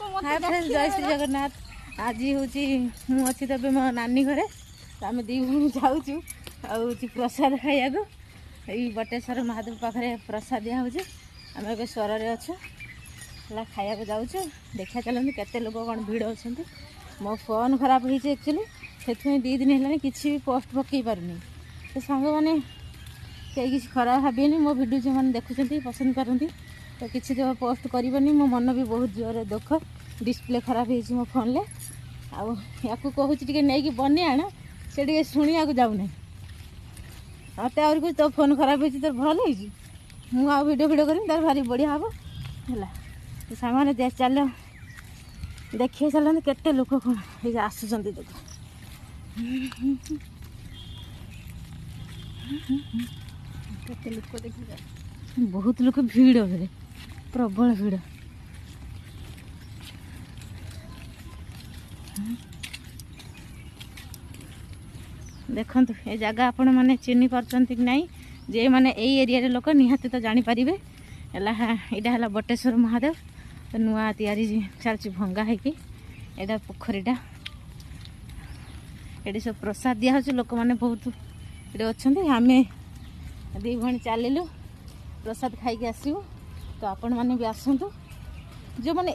Hi friends जय श्री जगन्नाथ। आज हूँ मुझे तब मो नानी घरे आम दी भूणी जाऊँ प्रसाद खाया बटेश्वर महादेव पाखे प्रसाद दिया आम ए स्वर अच्छे खाया जाऊँ देखा चलते केते लोक कौन भिड़ अच्छा मो फोन खराब होती एक्चुअली से 2 दिन है किसी भी पोस्ट पकई पारनी तो सांग मैंने कहीं किसी खराब भाविनी मो भिडियो जो मैंने देखुं पसंद करती तो किसी तो पोस्ट करनी मो मन भी बहुत जोर दुख डिस्प्ले खराब हो मो फोन ले या कहूँ नहीं बने आना से शुणा जाऊना मत आ कुछ तो फोन खराब हो तो भल हो भिडियो भिडियो करी तार भारी बढ़िया हम है सामने चल देखिए चलते केते लोक कौन आसुँच देख केते लोक देखिए बहुत लोक भिड़ प्रबल भिड़ देखु ये जगह आपण मैंने चिन्ह पार्टी कि नहीं जे मैंने यही एरिया लोक निहाती तो जापर यहाँ है बटेश्वर महादेव तो नुआ तैयारी चलती भंगा है कि यहाँ पोखरीटा ये सब प्रसाद दिया लोक मैंने बहुत ये अच्छा आम दी भणी चलू प्रसाद खाई आसू तो आपण मैंने भी आसतु जो मैंने